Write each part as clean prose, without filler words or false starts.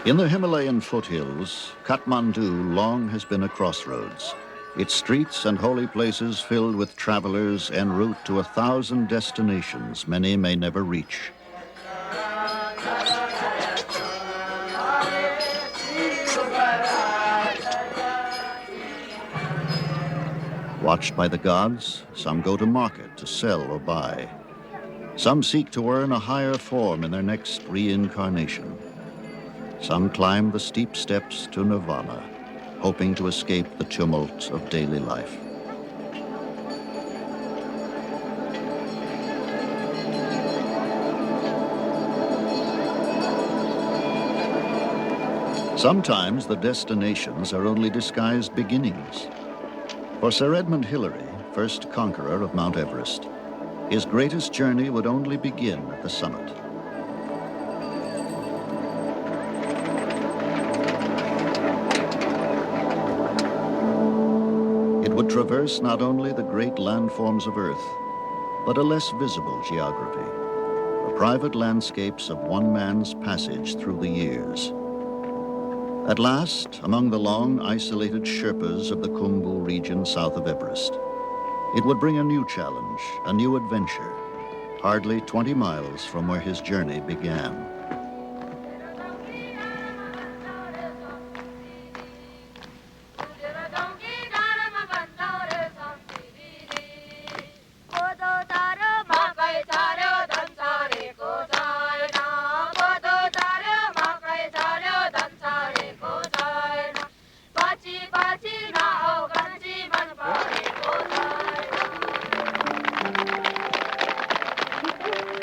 In the Himalayan foothills, Kathmandu long has been a crossroads. Its streets and holy places filled with travelers en route to 1,000 destinations many may never reach. Watched by the gods, some go to market to sell or buy. Some seek to earn a higher form in their next reincarnation. Some climb the steep steps to nirvana, hoping to escape the tumult of daily life. Sometimes the destinations are only disguised beginnings. For Sir Edmund Hillary, first conqueror of Mount Everest, his greatest journey would only begin at the summit. It would traverse not only the great landforms of Earth, but a less visible geography, the private landscapes of one man's passage through the years. At last, among the long, isolated Sherpas of the Khumbu region south of Everest, it would bring a new challenge, a new adventure, hardly 20 miles from where his journey began.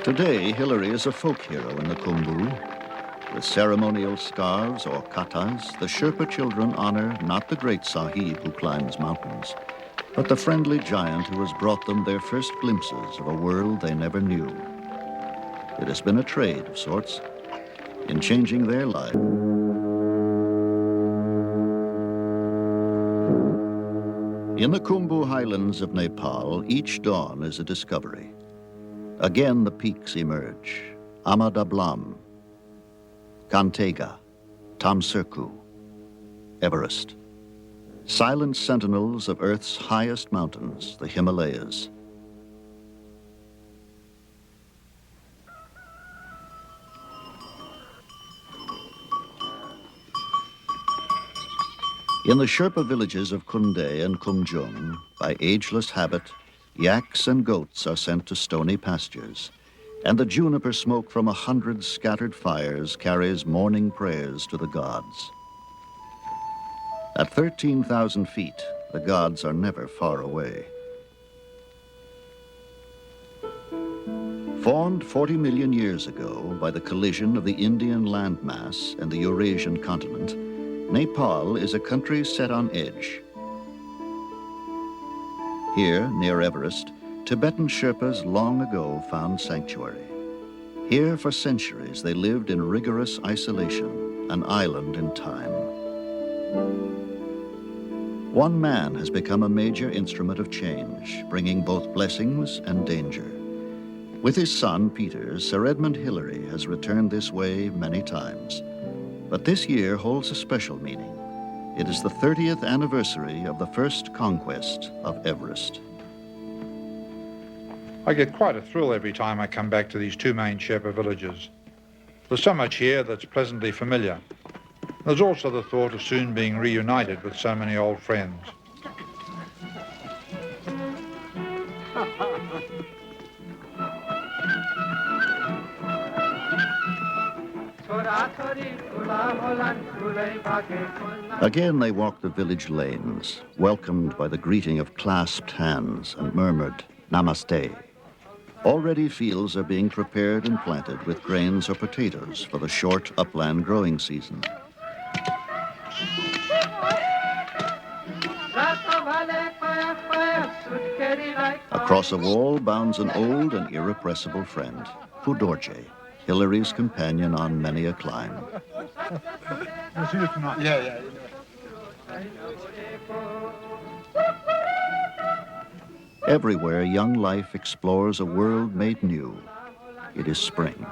Today, Hillary is a folk hero in the Khumbu. With ceremonial scarves or katas, the Sherpa children honor not the great Sahib who climbs mountains, but the friendly giant who has brought them their first glimpses of a world they never knew. It has been a trade of sorts in changing their lives. In the Khumbu highlands of Nepal, each dawn is a discovery. Again, the peaks emerge: Amadablam, Kantega, Tamserku, Everest. Silent sentinels of Earth's highest mountains, the Himalayas. In the Sherpa villages of Kunde and Kumjung, by ageless habit, yaks and goats are sent to stony pastures, and the juniper smoke from 100 scattered fires carries morning prayers to the gods. At 13,000 feet, the gods are never far away. Formed 40 million years ago by the collision of the Indian landmass and the Eurasian continent, Nepal is a country set on edge. Here, near Everest, Tibetan Sherpas long ago found sanctuary. Here, for centuries, they lived in rigorous isolation, an island in time. One man has become a major instrument of change, bringing both blessings and danger. With his son, Peter, Sir Edmund Hillary has returned this way many times. But this year holds a special meaning. It is the 30th anniversary of the first conquest of Everest. I get quite a thrill every time I come back to these two main Sherpa villages. There's so much here that's pleasantly familiar. There's also the thought of soon being reunited with so many old friends. Again they walk the village lanes, welcomed by the greeting of clasped hands and murmured namaste. Already fields are being prepared and planted with grains or potatoes for the short upland growing season. Across a wall bounds an old and irrepressible friend, Pudorje, Hillary's companion on many a climb. We'll see you tonight. Yeah. Everywhere young life explores a world made new, it is spring.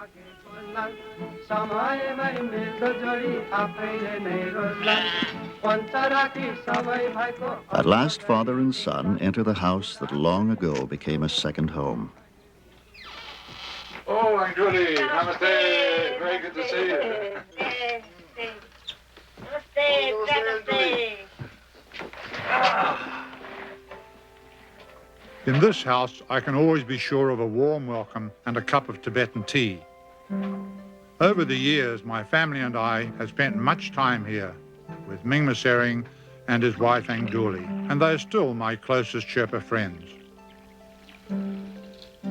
At last, father and son enter the house that long ago became a second home. Oh, Aunt Julie, namaste. Very good to see you. In this house, I can always be sure of a warm welcome and a cup of Tibetan tea. Over the years, my family and I have spent much time here with Mingma Sering and his wife Angduli, and they are still my closest Sherpa friends.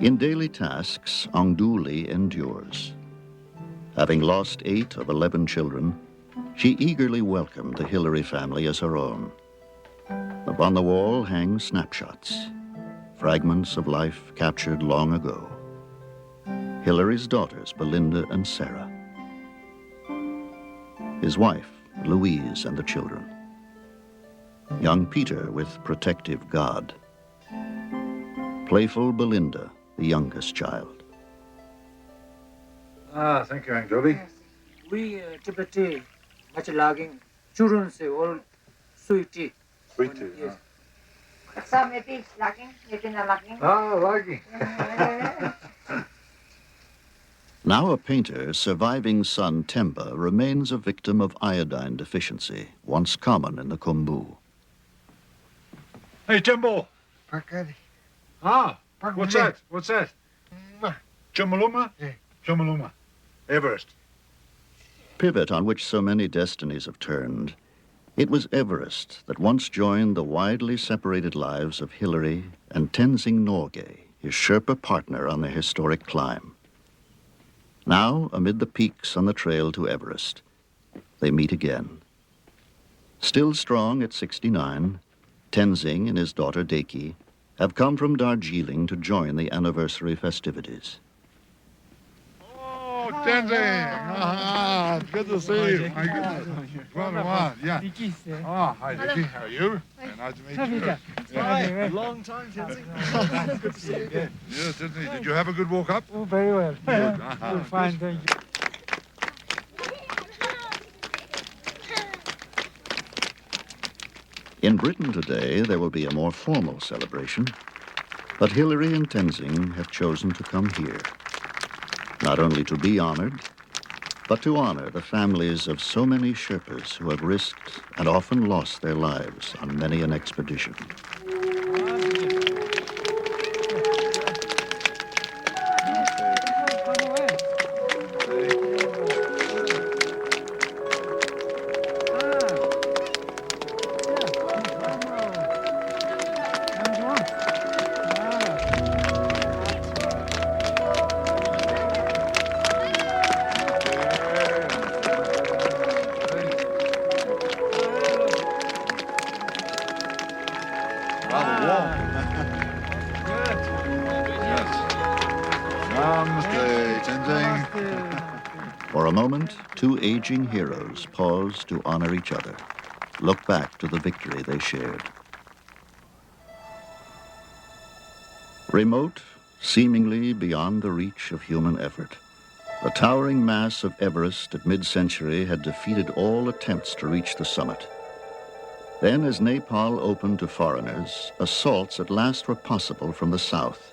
In daily tasks, Angduli endures. Having lost 8 of 11 children, she eagerly welcomed the Hillary family as her own. Upon the wall hang snapshots, fragments of life captured long ago. Hillary's daughters, Belinda and Sarah. His wife, Louise, and the children. Young Peter with protective God. Playful Belinda, the youngest child. Thank you, Aunt Julie. We Tibetan much logging. Children say all sweet tea. Sweet tea. Yes. Some maybe lagging, maybe not lagging. Lucky. Now a painter, surviving son Temba remains a victim of iodine deficiency, once common in the Khumbu. Hey, Timbo. Pakari. What's that? What's that? Chumaluma? Yeah. Chumaluma. Everest. Pivot on which so many destinies have turned, it was Everest that once joined the widely separated lives of Hillary and Tenzing Norgay, his Sherpa partner on the historic climb. Now, amid the peaks on the trail to Everest, they meet again. Still strong at 69, Tenzing and his daughter Deki have come from Darjeeling to join the anniversary festivities. Oh, Tenzing! Good to see you. My goodness. Yeah. Oh, hi, Dickie. How are you? Nice to meet you. Hi, long time, Tenzing. Good to see you again. Yes, Tenzing. Did you have a good walk up? Oh, very well. Good. Fine, thank you. In Britain today, there will be a more formal celebration, but Hillary and Tenzing have chosen to come here, not only to be honored, but to honor the families of so many Sherpas who have risked and often lost their lives on many an expedition. For a moment, two aging heroes pause to honor each other, look back to the victory they shared. Remote, seemingly beyond the reach of human effort, the towering mass of Everest at mid-century had defeated all attempts to reach the summit. Then, as Nepal opened to foreigners, assaults at last were possible from the south.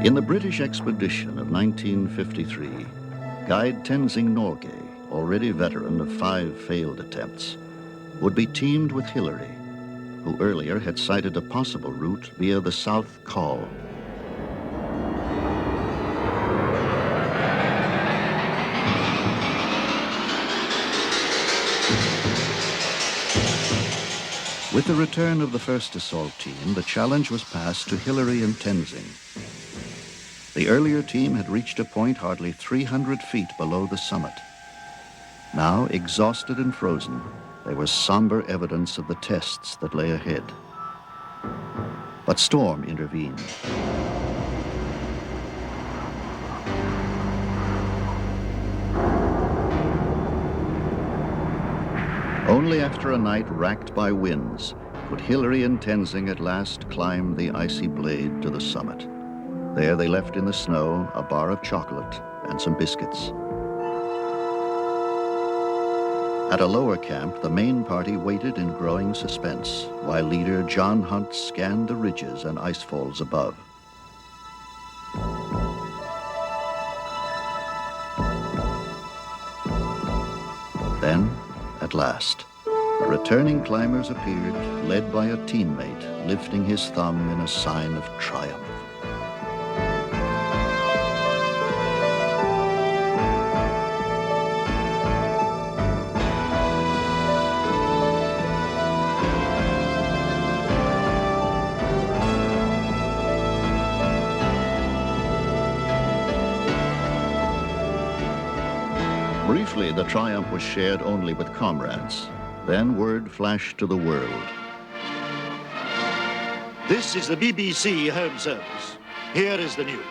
In the British expedition of 1953, guide Tenzing Norgay, already veteran of 5 failed attempts, would be teamed with Hillary, who earlier had cited a possible route via the South Col. With the return of the first assault team, the challenge was passed to Hillary and Tenzing. The earlier team had reached a point hardly 300 feet below the summit. Now, exhausted and frozen, there was somber evidence of the tests that lay ahead. But storm intervened. Only after a night racked by winds could Hillary and Tenzing at last climb the icy blade to the summit. There they left in the snow a bar of chocolate and some biscuits. At a lower camp, the main party waited in growing suspense, while leader John Hunt scanned the ridges and icefalls above. Then, at last, the returning climbers appeared, led by a teammate, lifting his thumb in a sign of triumph. Briefly, the triumph was shared only with comrades. Then word flashed to the world. This is the BBC Home Service. Here is the news.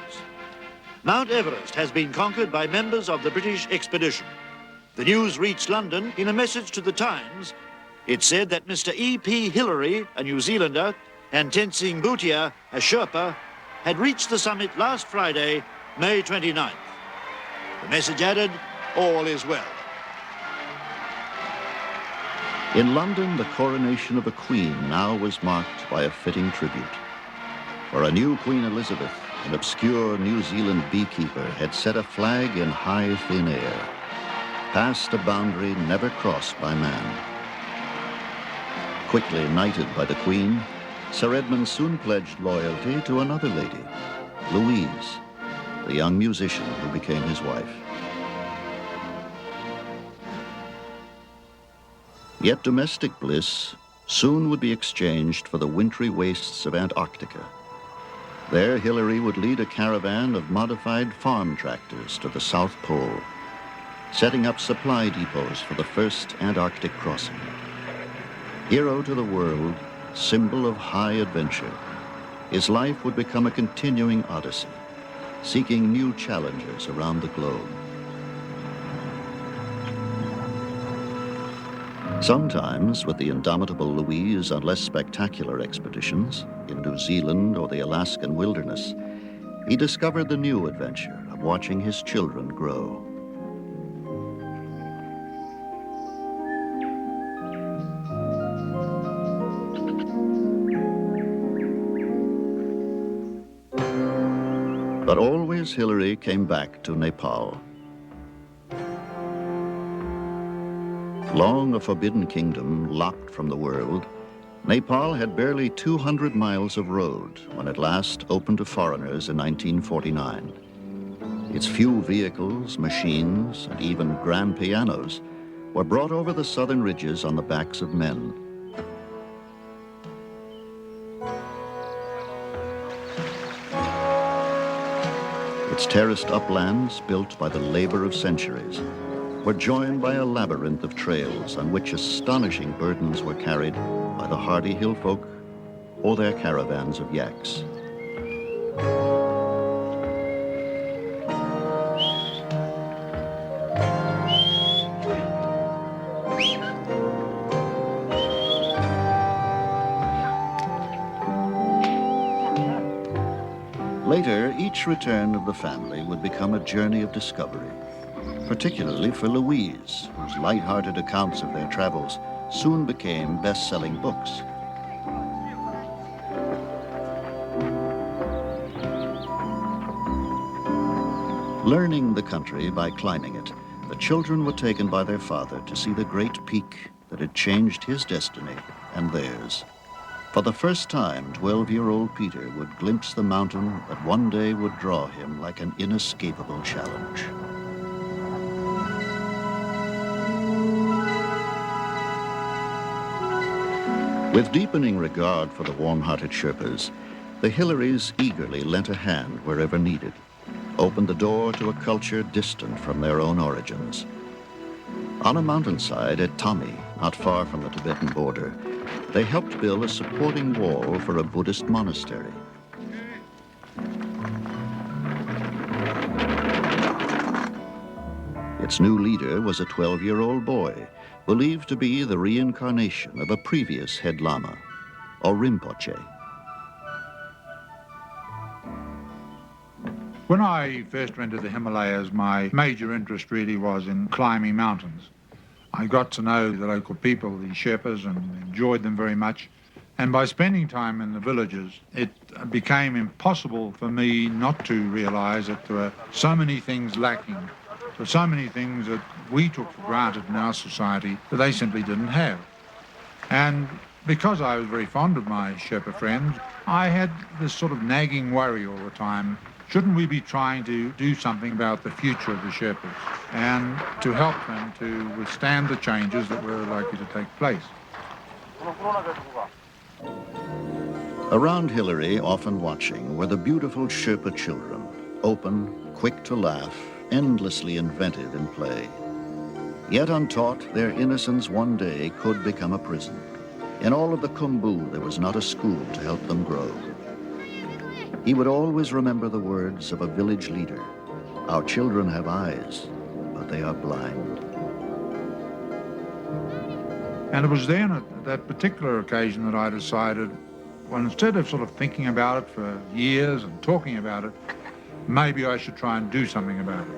Mount Everest has been conquered by members of the British expedition. The news reached London in a message to the Times. It said that Mr. E.P. Hillary, a New Zealander, and Tenzing Bhutia, a Sherpa, had reached the summit last Friday, May 29th. The message added, all is well. In London, the coronation of a queen now was marked by a fitting tribute. For a new Queen Elizabeth, an obscure New Zealand beekeeper had set a flag in high, thin air, past a boundary never crossed by man. Quickly knighted by the Queen, Sir Edmund soon pledged loyalty to another lady, Louise, the young musician who became his wife. Yet domestic bliss soon would be exchanged for the wintry wastes of Antarctica. There, Hillary would lead a caravan of modified farm tractors to the South Pole, setting up supply depots for the first Antarctic crossing. Hero to the world, symbol of high adventure, his life would become a continuing odyssey, seeking new challenges around the globe. Sometimes, with the indomitable Louise on less spectacular expeditions, in New Zealand or the Alaskan wilderness, he discovered the new adventure of watching his children grow. But always Hillary came back to Nepal. Long a forbidden kingdom, locked from the world, Nepal had barely 200 miles of road when at last opened to foreigners in 1949. Its few vehicles, machines, and even grand pianos were brought over the southern ridges on the backs of men. Its terraced uplands, built by the labor of centuries, were joined by a labyrinth of trails on which astonishing burdens were carried by the hardy hill folk or their caravans of yaks. Later, each return of the family would become a journey of discovery, particularly for Louise, whose light-hearted accounts of their travels soon became best-selling books. Learning the country by climbing it, the children were taken by their father to see the great peak that had changed his destiny and theirs. For the first time, 12-year-old Peter would glimpse the mountain that one day would draw him like an inescapable challenge. With deepening regard for the warm-hearted Sherpas, the Hillarys eagerly lent a hand wherever needed, opened the door to a culture distant from their own origins. On a mountainside at Tami, not far from the Tibetan border, they helped build a supporting wall for a Buddhist monastery. Its new leader was a 12-year-old boy, believed to be the reincarnation of a previous head lama, or Rinpoche. When I first went to the Himalayas, my major interest really was in climbing mountains. I got to know the local people, the Sherpas, and enjoyed them very much. And by spending time in the villages, it became impossible for me not to realise that there were so many things lacking. There were so many things that we took for granted in our society that they simply didn't have. And because I was very fond of my Sherpa friends, I had this sort of nagging worry all the time. Shouldn't we be trying to do something about the future of the Sherpas and to help them to withstand the changes that were likely to take place? Around Hillary, often watching, were the beautiful Sherpa children, open, quick to laugh, endlessly inventive in play. Yet untaught, their innocence one day could become a prison. In all of the Khumbu, there was not a school to help them grow. He would always remember the words of a village leader. Our children have eyes, but they are blind. And it was then at that particular occasion that I decided, well, instead of sort of thinking about it for years and talking about it, maybe I should try and do something about it.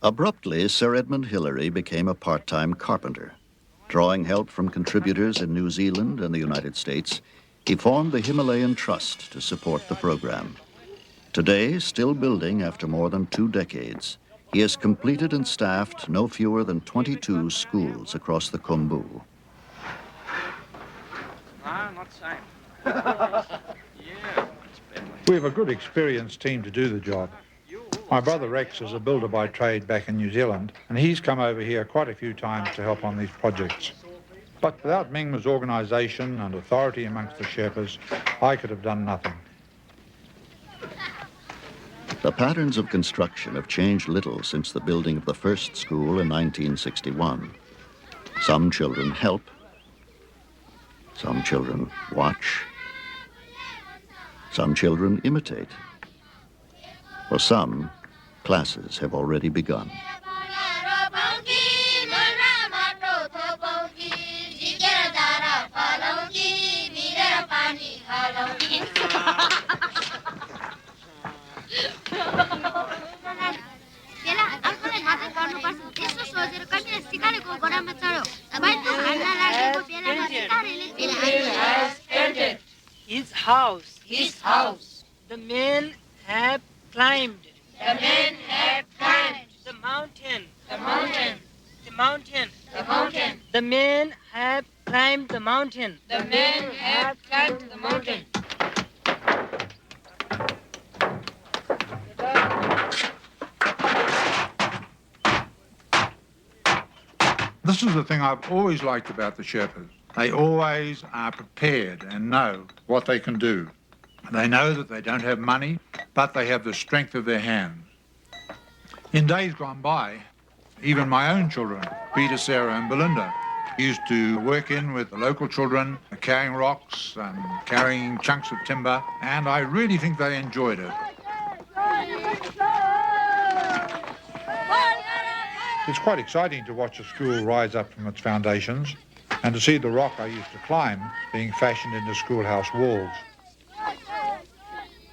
Abruptly, Sir Edmund Hillary became a part-time carpenter. Drawing help from contributors in New Zealand and the United States, he formed the Himalayan Trust to support the program. Today, still building after more than 2 decades, he has completed and staffed no fewer than 22 schools across the Khumbu. We have a good experienced team to do the job. My brother Rex is a builder by trade back in New Zealand, and he's come over here quite a few times to help on these projects. But without Mingma's organisation and authority amongst the Sherpas, I could have done nothing. The patterns of construction have changed little since the building of the first school in 1961. Some children help, some children watch, some children imitate. For some, classes have already begun. His house. His house. The men have climbed. The men have climbed. The mountain. The mountain. The mountain. The mountain. The men have climbed the mountain. The men have climbed the mountain. This is the thing I've always liked about the Sherpas. They always are prepared and know what they can do. They know that they don't have money, but they have the strength of their hands. In days gone by, even my own children, Peter, Sarah and Belinda, used to work in with the local children, carrying rocks and carrying chunks of timber, and I really think they enjoyed it. It's quite exciting to watch a school rise up from its foundations and to see the rock I used to climb being fashioned into schoolhouse walls.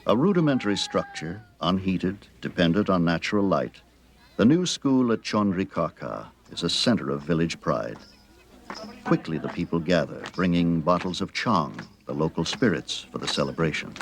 A rudimentary structure, unheated, dependent on natural light, the new school at Chondrikaka is a center of village pride. Quickly the people gather, bringing bottles of chang, the local spirits, for the celebration.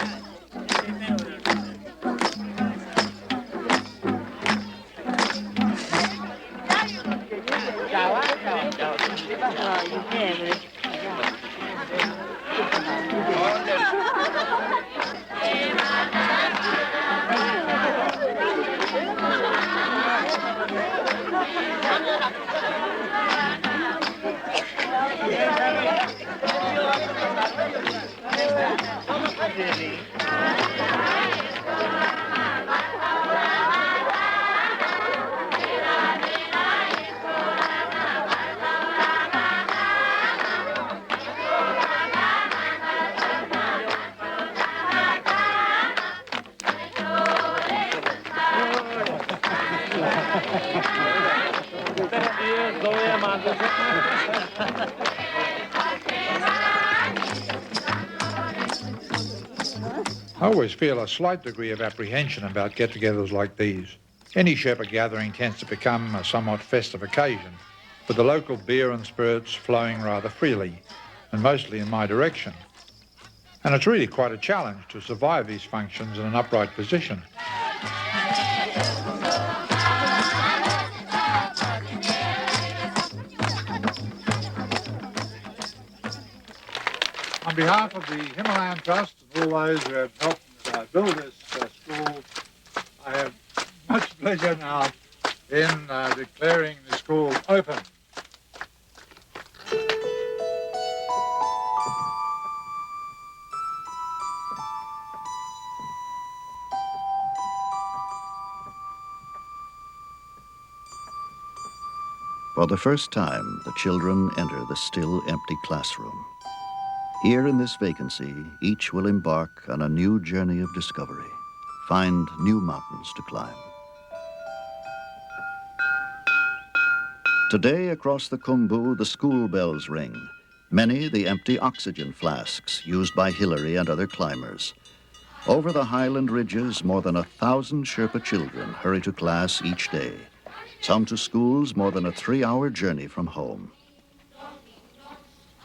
I always feel a slight degree of apprehension about get-togethers like these. Any Sherpa gathering tends to become a somewhat festive occasion, with the local beer and spirits flowing rather freely, and mostly in my direction. And it's really quite a challenge to survive these functions in an upright position. On behalf of the Himalayan Trust and all those who have helped build this school, I have much pleasure now in declaring the school open. For the first time, the children enter the still empty classroom. Here in this vacancy, each will embark on a new journey of discovery, find new mountains to climb. Today, across the Khumbu, the school bells ring. Many the empty oxygen flasks used by Hillary and other climbers. Over the highland ridges, more than 1,000 Sherpa children hurry to class each day. Some to schools more than a 3-hour journey from home.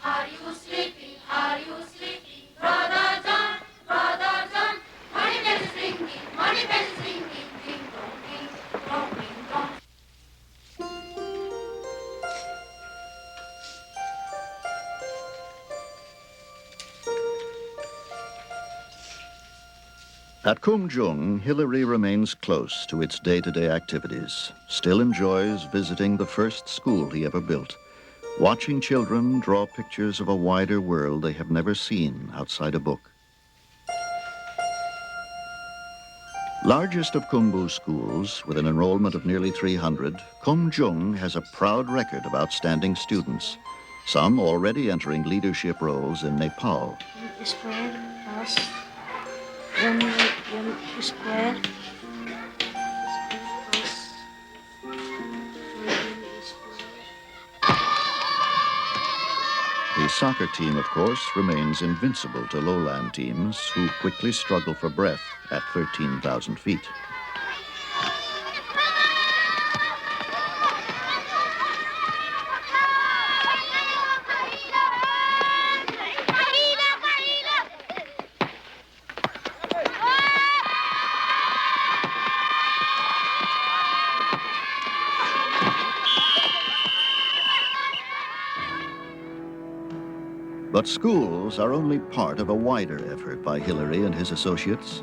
Are you sleeping? Are you sleeping? Brother John, Brother John. Money bells is ringing, money bells is ringing. Ding dong, ding dong, ding dong. At Kumjung, Hillary remains close to its day-to-day activities, still enjoys visiting the first school he ever built, watching children draw pictures of a wider world they have never seen outside a book. Largest of Khumbu schools, with an enrollment of nearly 300, Kumjung has a proud record of outstanding students, some already entering leadership roles in Nepal. Square plus 1 square. The soccer team, of course, remains invincible to lowland teams who quickly struggle for breath at 13,000 feet. But schools are only part of a wider effort by Hillary and his associates.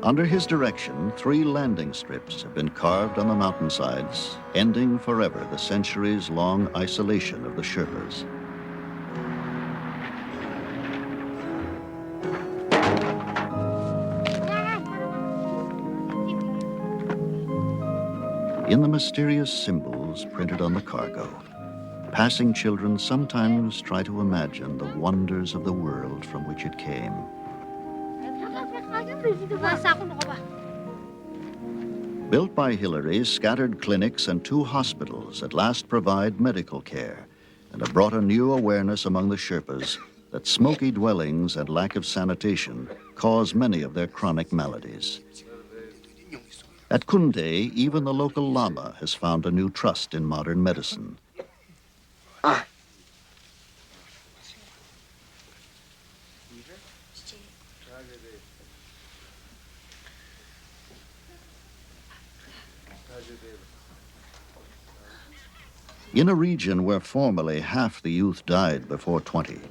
Under his direction, 3 landing strips have been carved on the mountainsides, ending forever the centuries-long isolation of the Sherpas. In the mysterious symbols printed on the cargo, passing children sometimes try to imagine the wonders of the world from which it came. Built by Hillary, scattered clinics and 2 hospitals at last provide medical care and have brought a new awareness among the Sherpas that smoky dwellings and lack of sanitation cause many of their chronic maladies. At Kunde, even the local lama has found a new trust in modern medicine. In a region where formerly half the youth died before 20,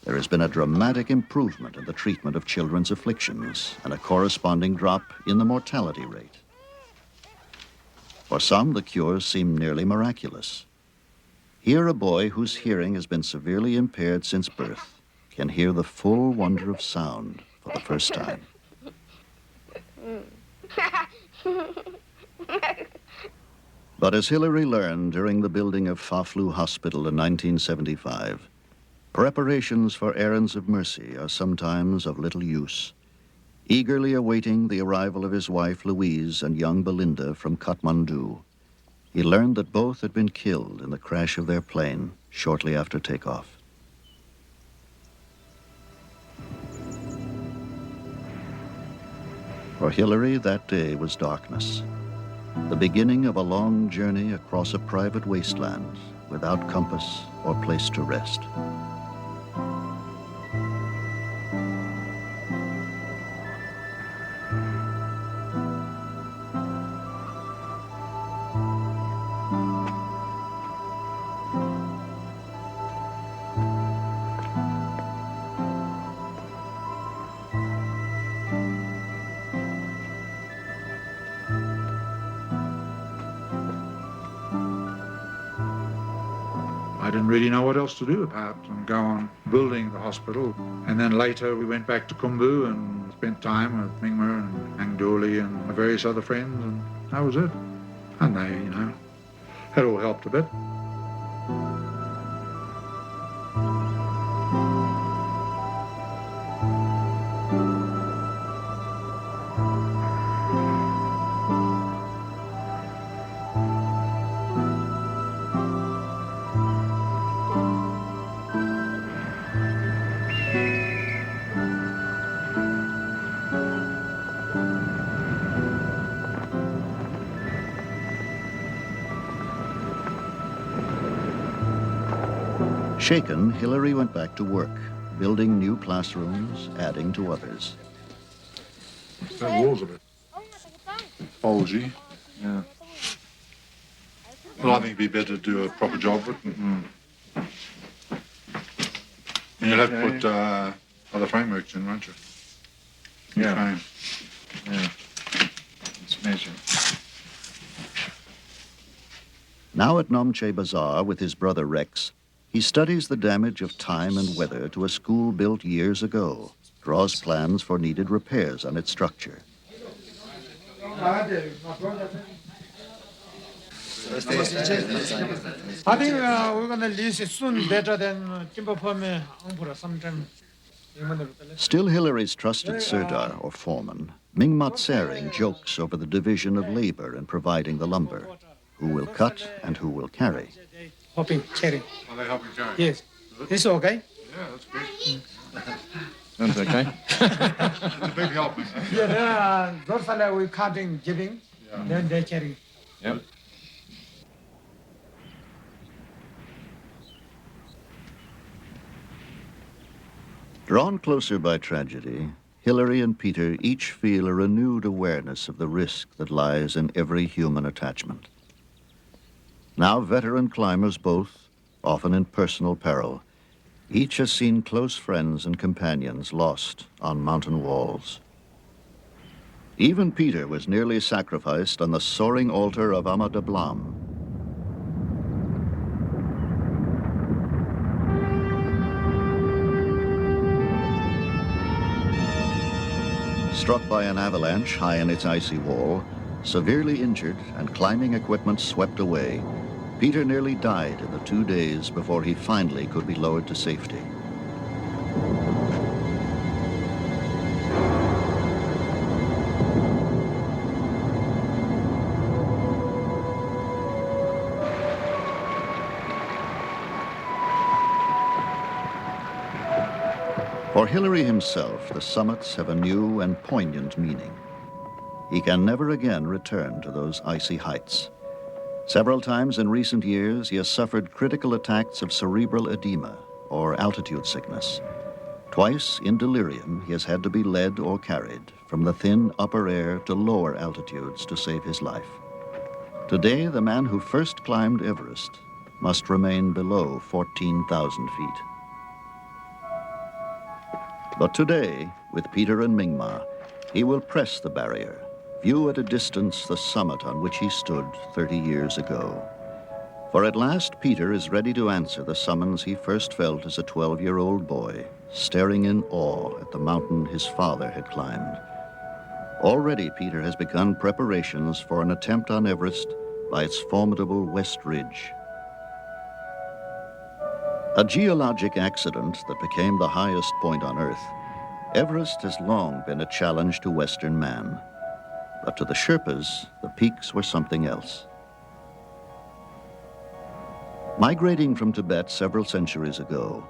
there has been a dramatic improvement in the treatment of children's afflictions and a corresponding drop in the mortality rate. For some, the cures seem nearly miraculous. Here, a boy whose hearing has been severely impaired since birth can hear the full wonder of sound for the first time. But as Hillary learned during the building of Faflu Hospital in 1975, preparations for errands of mercy are sometimes of little use. Eagerly awaiting the arrival of his wife Louise and young Belinda from Kathmandu, he learned that both had been killed in the crash of their plane shortly after takeoff. For Hillary, that day was darkness, the beginning of a long journey across a private wasteland without compass or place to rest. I didn't really know what else to do apart from go on building the hospital. And then later we went back to Khumbu and spent time with Mingma and Angduli and various other friends, and that was it. And they, had all helped a bit. Shaken, Hillary went back to work, building new classrooms, adding to others. The walls a bit bulgy. Yeah. Well, I think it'd be better to do a proper job with it. And you'll have to put other frameworks in, won't you? Yeah. Yeah. It's measured. Now at Nomche Bazaar with his brother Rex, he studies the damage of time and weather to a school built years ago, draws plans for needed repairs on its structure. I think we're going to lease it soon better than timber permit sometime. Still Hillary's trusted sirdar, or foreman, Mingmat Sering jokes over the division of labor in providing the lumber, who will cut and who will carry. Hopping, carry. Are they helping carry? Yes. It's okay? Yeah, that's good. That's okay. It's a big help. Yeah, those fellow we cutting, giving, then they carry. Yep. Drawn closer by tragedy, Hillary and Peter each feel a renewed awareness of the risk that lies in every human attachment. Now veteran climbers both, often in personal peril, each has seen close friends and companions lost on mountain walls. Even Peter was nearly sacrificed on the soaring altar of Amadablam. Struck by an avalanche high in its icy wall, severely injured and climbing equipment swept away, Peter nearly died in the 2 days before he finally could be lowered to safety. For Hillary himself, the summits have a new and poignant meaning. He can never again return to those icy heights. Several times in recent years, he has suffered critical attacks of cerebral edema, or altitude sickness. Twice, in delirium, he has had to be led or carried from the thin upper air to lower altitudes to save his life. Today, the man who first climbed Everest must remain below 14,000 feet. But today, with Peter and Mingma, he will press the barrier, view at a distance the summit on which he stood 30 years ago. For at last, Peter is ready to answer the summons he first felt as a 12-year-old boy, staring in awe at the mountain his father had climbed. Already, Peter has begun preparations for an attempt on Everest by its formidable West Ridge. A geologic accident that became the highest point on Earth, Everest has long been a challenge to Western man. But to the Sherpas, the peaks were something else. Migrating from Tibet several centuries ago,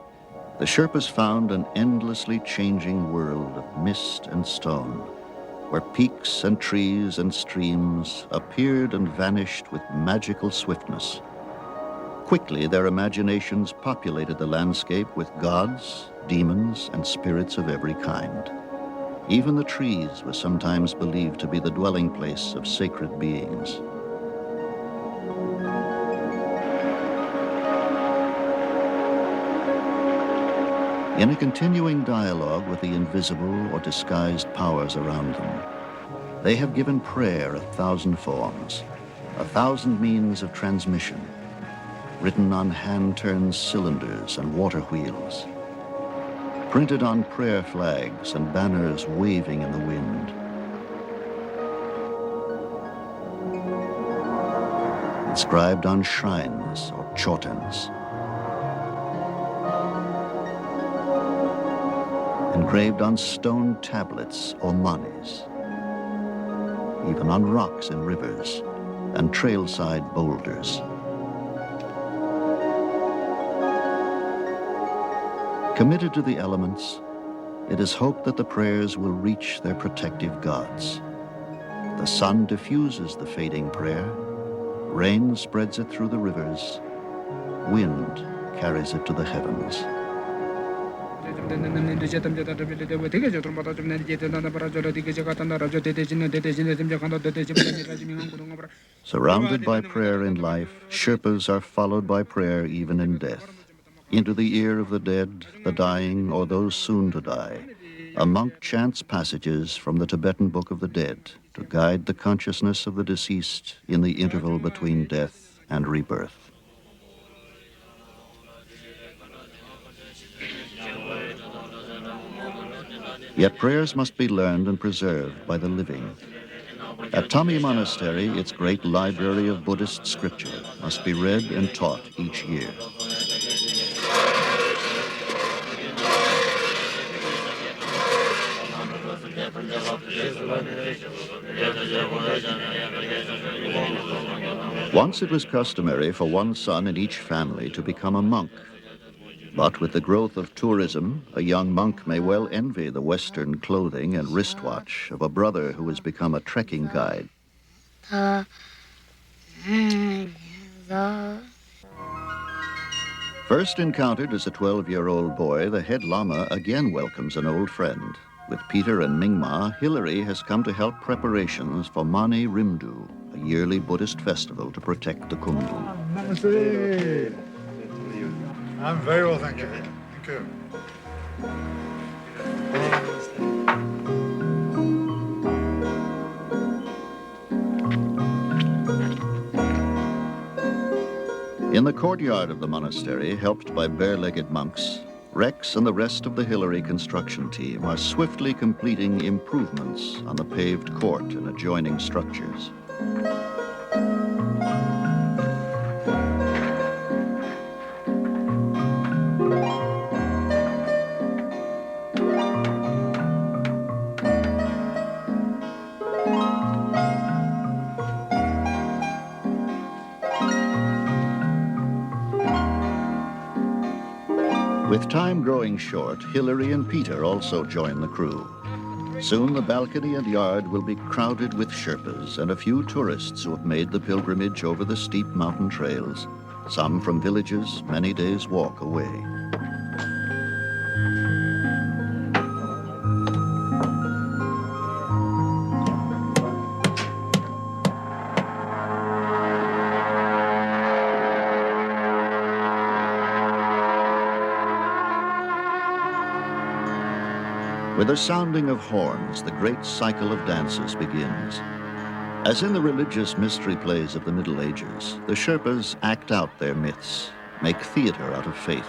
the Sherpas found an endlessly changing world of mist and stone, where peaks and trees and streams appeared and vanished with magical swiftness. Quickly, their imaginations populated the landscape with gods, demons, and spirits of every kind. Even the trees were sometimes believed to be the dwelling place of sacred beings. In a continuing dialogue with the invisible or disguised powers around them, they have given prayer 1,000 forms, 1,000 means of transmission, written on hand-turned cylinders and water wheels, printed on prayer flags and banners waving in the wind. Inscribed on shrines or chotans. Engraved on stone tablets or manis, even on rocks in rivers and trailside boulders. Committed to the elements, it is hoped that the prayers will reach their protective gods. The sun diffuses the fading prayer, rain spreads it through the rivers, wind carries it to the heavens. Surrounded by prayer in life, Sherpas are followed by prayer even in death. Into the ear of the dead, the dying, or those soon to die, a monk chants passages from the Tibetan Book of the Dead to guide the consciousness of the deceased in the interval between death and rebirth. Yet prayers must be learned and preserved by the living. At Tami Monastery, its great library of Buddhist scripture must be read and taught each year. Once it was customary for one son in each family to become a monk. But with the growth of tourism, a young monk may well envy the Western clothing and wristwatch of a brother who has become a trekking guide. First encountered as a 12-year-old boy, the head lama again welcomes an old friend. With Peter and Mingma, Hilary has come to help preparations for Mani Rimdu, a yearly Buddhist festival to protect the Khumbu. Namaste. I'm very well, thank you. Thank you. In the courtyard of the monastery, helped by bare-legged monks, Rex and the rest of the Hilary construction team are swiftly completing improvements on the paved court and adjoining structures. With time growing short, Hilary and Peter also join the crew. Soon the balcony and yard will be crowded with Sherpas and a few tourists who have made the pilgrimage over the steep mountain trails, some from villages many days' walk away. With the sounding of horns, the great cycle of dances begins. As in the religious mystery plays of the Middle Ages, the Sherpas act out their myths, make theater out of faith.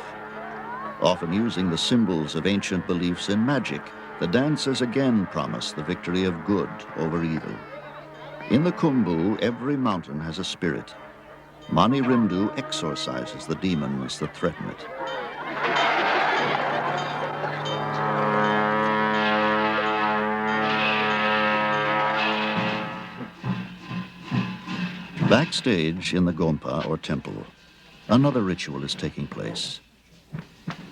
Often using the symbols of ancient beliefs in magic, the dances again promise the victory of good over evil. In the Khumbu, every mountain has a spirit. Mani Rimdu exorcises the demons that threaten it. Backstage in the Gompa, or temple, Another ritual is taking place.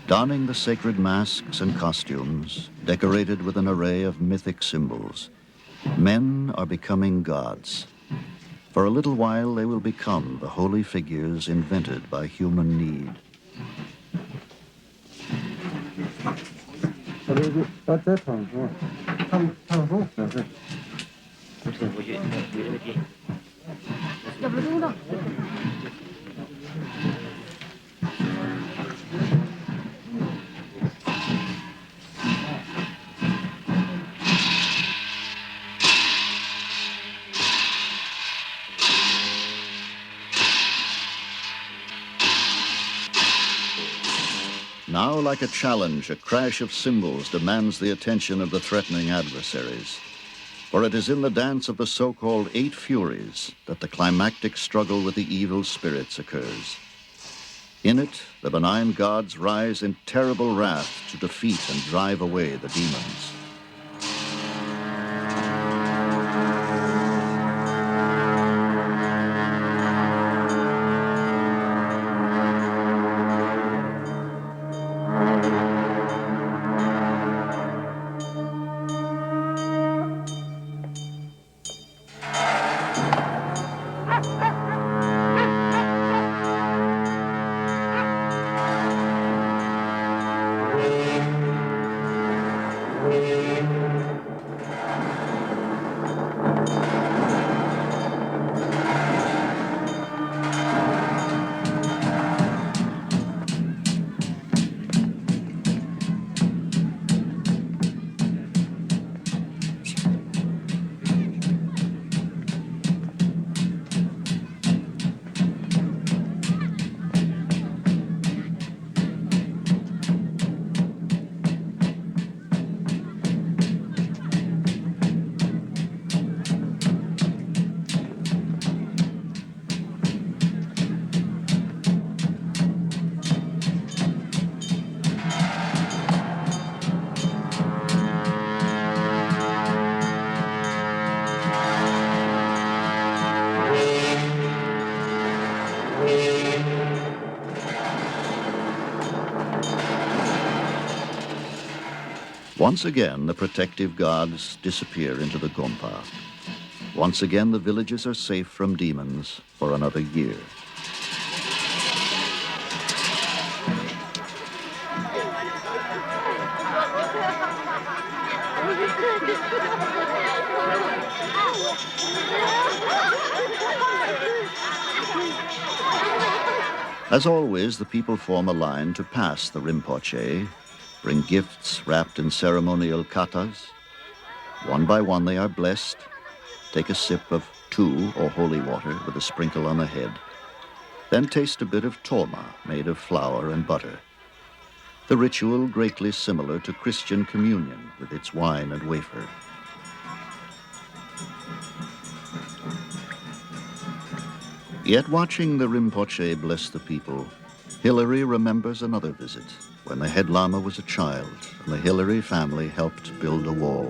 Donning the sacred masks and costumes, decorated with an array of mythic symbols, men are becoming gods. For a little while, they will become the holy figures invented by human need. Now, like a challenge, a crash of cymbals demands the attention of the threatening adversaries. For it is in the dance of the so-called 8 Furies that the climactic struggle with the evil spirits occurs. In it, the benign gods rise in terrible wrath to defeat and drive away the demons. Once again, the protective gods disappear into the Gompa. Once again, the villages are safe from demons for another year. As always, the people form a line to pass the Rinpoche, bring gifts wrapped in ceremonial katas. One by one they are blessed, take a sip of tu, or holy water, with a sprinkle on the head, then taste a bit of tolma, made of flour and butter. The ritual greatly similar to Christian communion, with its wine and wafer. Yet watching the Rinpoche bless the people, Hilary remembers another visit, when the head lama was a child and the Hilary family helped build a wall.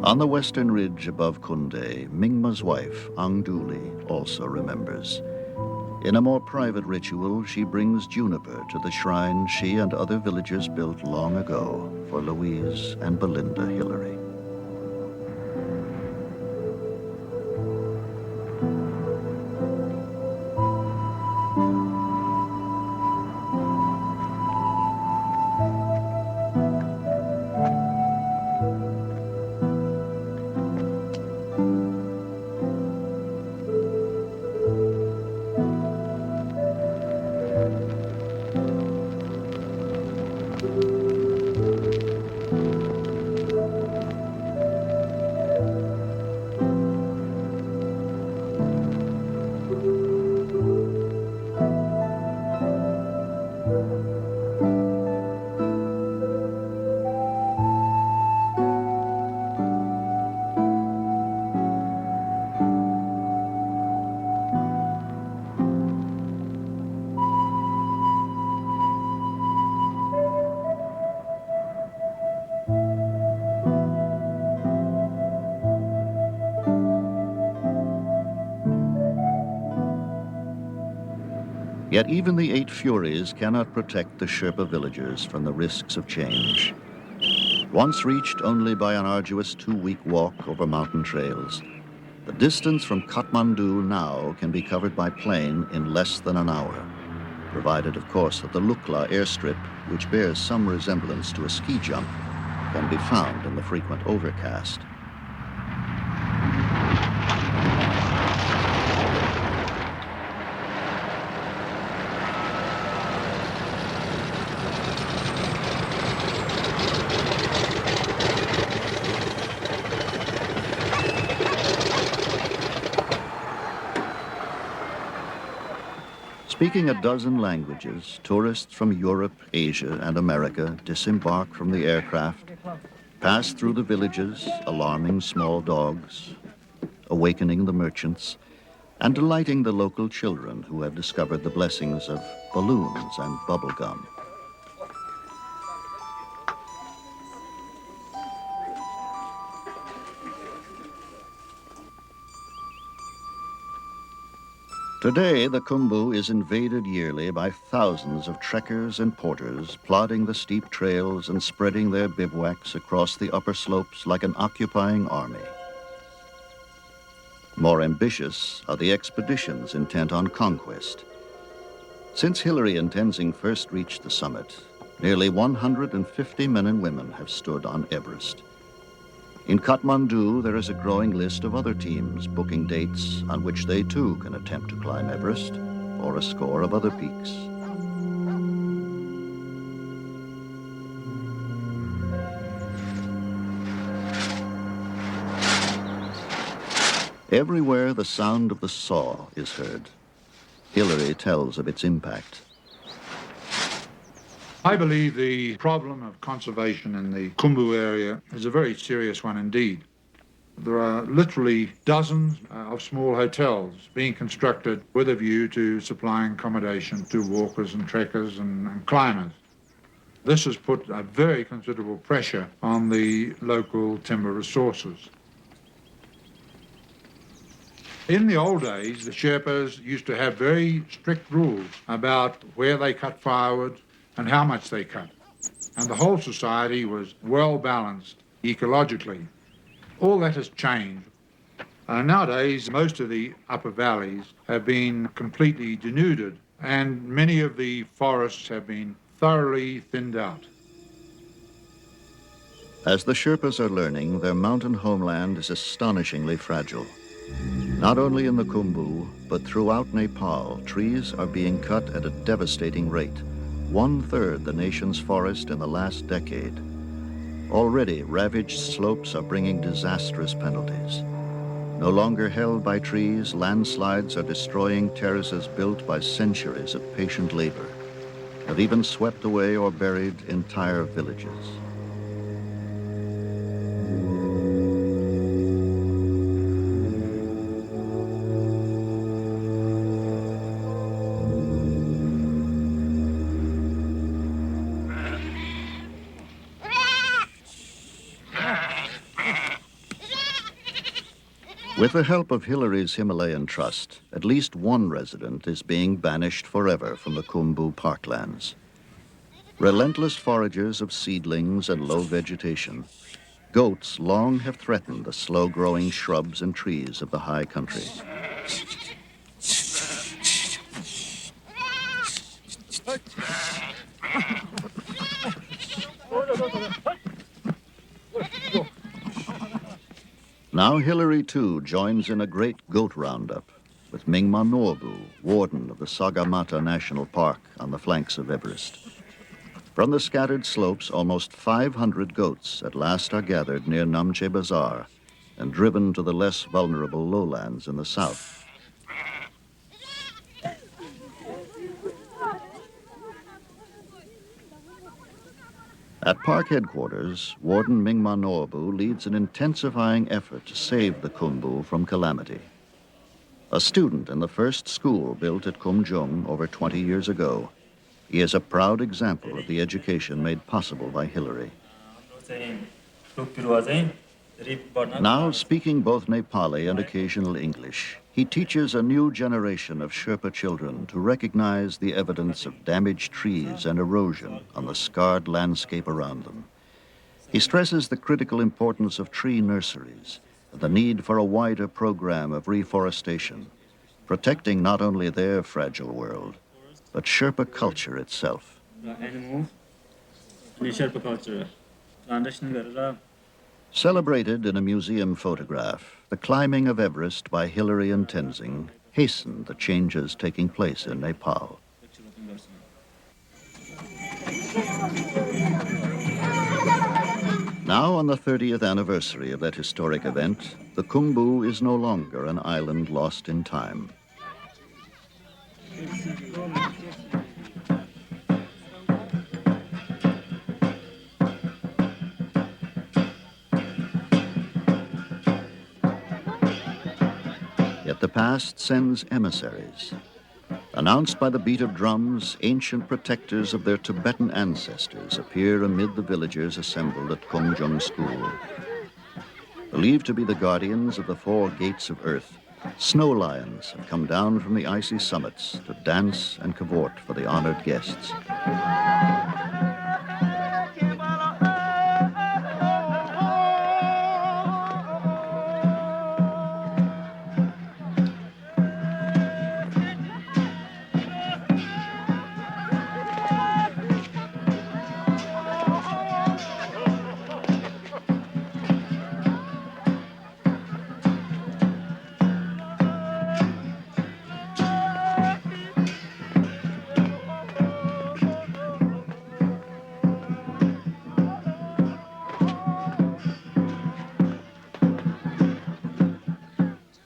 On the western ridge above Kunde, Mingma's wife, Angduli, also remembers. In a more private ritual, she brings juniper to the shrine she and other villagers built long ago for Louise and Belinda Hilary. Yet even the 8 Furies cannot protect the Sherpa villagers from the risks of change. Once reached only by an arduous 2-week walk over mountain trails, the distance from Kathmandu now can be covered by plane in less than an hour, provided, of course, that the Lukla airstrip, which bears some resemblance to a ski jump, can be found in the frequent overcast. Speaking a dozen languages, tourists from Europe, Asia, and America disembark from the aircraft, pass through the villages, alarming small dogs, awakening the merchants, and delighting the local children who have discovered the blessings of balloons and bubble gum. Today, the Khumbu is invaded yearly by thousands of trekkers and porters plodding the steep trails and spreading their bivouacs across the upper slopes like an occupying army. More ambitious are the expeditions intent on conquest. Since Hillary and Tenzing first reached the summit, nearly 150 men and women have stood on Everest. In Kathmandu, there is a growing list of other teams booking dates on which they too can attempt to climb Everest or a score of other peaks. Everywhere the sound of the saw is heard. Hillary tells of its impact. I believe the problem of conservation in the Khumbu area is a very serious one indeed. There are literally dozens of small hotels being constructed with a view to supplying accommodation to walkers and trekkers and climbers. This has put a very considerable pressure on the local timber resources. In the old days, the Sherpas used to have very strict rules about where they cut firewood and how much they cut. And the whole society was well balanced ecologically. All that has changed. Nowadays, most of the upper valleys have been completely denuded, and many of the forests have been thoroughly thinned out. As the Sherpas are learning, their mountain homeland is astonishingly fragile. Not only in the Khumbu, but throughout Nepal, trees are being cut at a devastating rate. 1/3 the nation's forest in the last decade. Already, ravaged slopes are bringing disastrous penalties. No longer held by trees, landslides are destroying terraces built by centuries of patient labor, have even swept away or buried entire villages. With the help of Hillary's Himalayan Trust, at least one resident is being banished forever from the Khumbu parklands. Relentless foragers of seedlings and low vegetation, goats long have threatened the slow-growing shrubs and trees of the high country. Now Hillary, too, joins in a great goat roundup with Mingma Norbu, warden of the Sagarmatha National Park on the flanks of Everest. From the scattered slopes, almost 500 goats at last are gathered near Namche Bazaar and driven to the less vulnerable lowlands in the south. At park headquarters, Warden Mingma Norbu leads an intensifying effort to save the Khumbu from calamity. A student in the first school built at Kumjung over 20 years ago, he is a proud example of the education made possible by Hillary. Now speaking both Nepali and occasional English, He teaches a new generation of Sherpa children to recognize the evidence of damaged trees and erosion on the scarred landscape around them. He stresses the critical importance of tree nurseries and the need for a wider program of reforestation, protecting not only their fragile world, but Sherpa culture itself. Celebrated in a museum photograph, the climbing of Everest by Hillary and Tenzing hastened the changes taking place in Nepal. Now, on the 30th anniversary of that historic event, the Khumbu is no longer an island lost in time. Yet the past sends emissaries. Announced by the beat of drums, ancient protectors of their Tibetan ancestors appear amid the villagers assembled at Kongjung School. Believed to be the guardians of the four gates of earth, snow lions have come down from the icy summits to dance and cavort for the honored guests.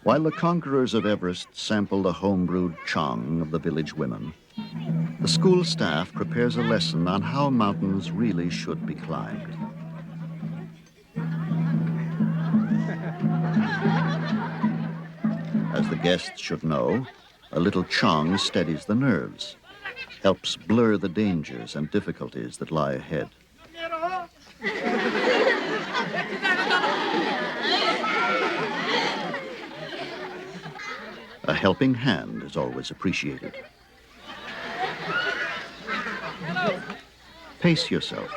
While the conquerors of Everest sample the homebrewed chang of the village women, the school staff prepares a lesson on how mountains really should be climbed. As the guests should know, a little chang steadies the nerves, helps blur the dangers and difficulties that lie ahead. A helping hand is always appreciated. Pace yourself.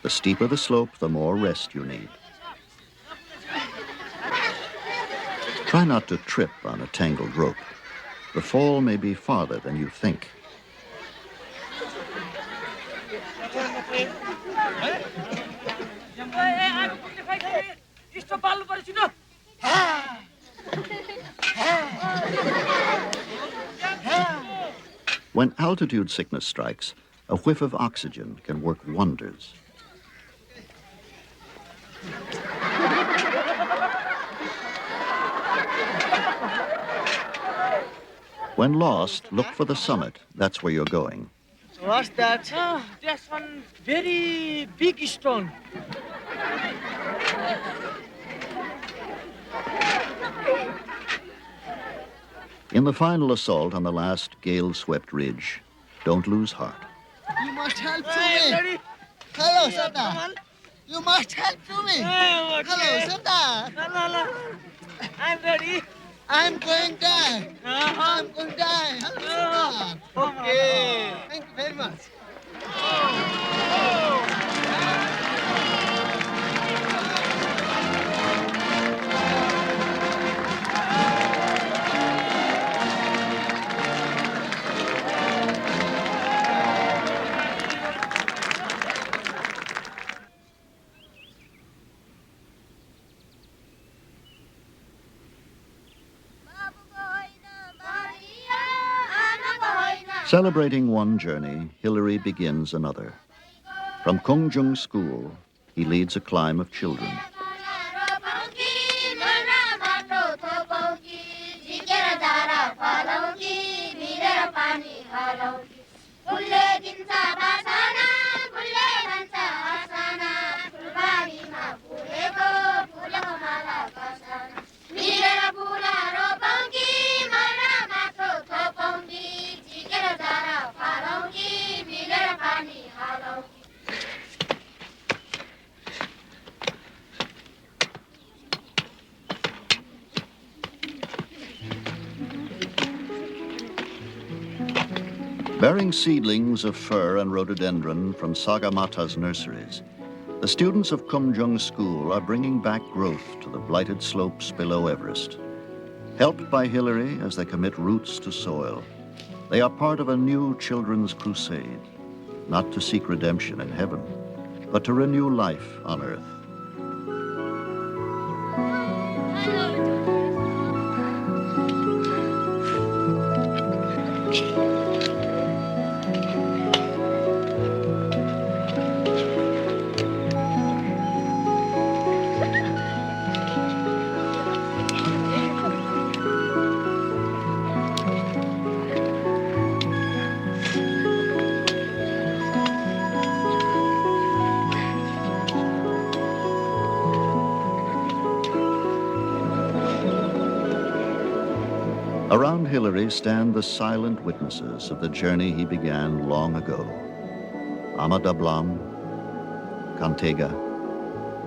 The steeper the slope, the more rest you need. Try not to trip on a tangled rope. The fall may be farther than you think. When altitude sickness strikes, a whiff of oxygen can work wonders. When lost, look for the summit. That's where you're going. What's that? Oh, that's one very big stone. In the final assault on the last gale-swept ridge, don't lose heart. You must help to me. Hello, Santa. You must help to me. Hello, Santa. Hello. I'm ready. I'm going to die. I'm going to die. Hello, Santa. Okay. Thank you very much. Celebrating one journey, Hillary begins another. From Kongjung School, he leads a climb of children. Bearing seedlings of fir and rhododendron from Sagamata's nurseries, the students of Kumjung School are bringing back growth to the blighted slopes below Everest. Helped by Hillary as they commit roots to soil, they are part of a new children's crusade, not to seek redemption in heaven, but to renew life on earth. Around Hillary stand the silent witnesses of the journey he began long ago. Amadablam, Kantega,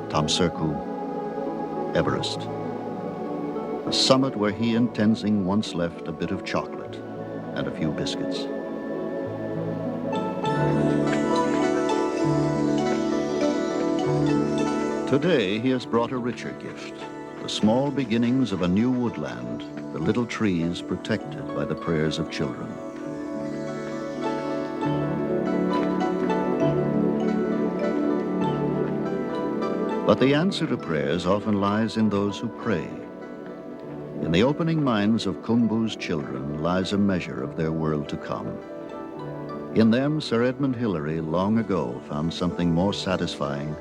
Tamserku, Everest. The summit where he and Tenzing once left a bit of chocolate and a few biscuits. Today he has brought a richer gift, the small beginnings of a new woodland, the little trees protected by the prayers of children. But the answer to prayers often lies in those who pray. In the opening minds of Khumbu's children lies a measure of their world to come. In them, Sir Edmund Hillary long ago found something more satisfying,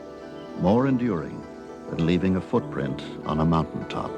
more enduring, than leaving a footprint on a mountaintop.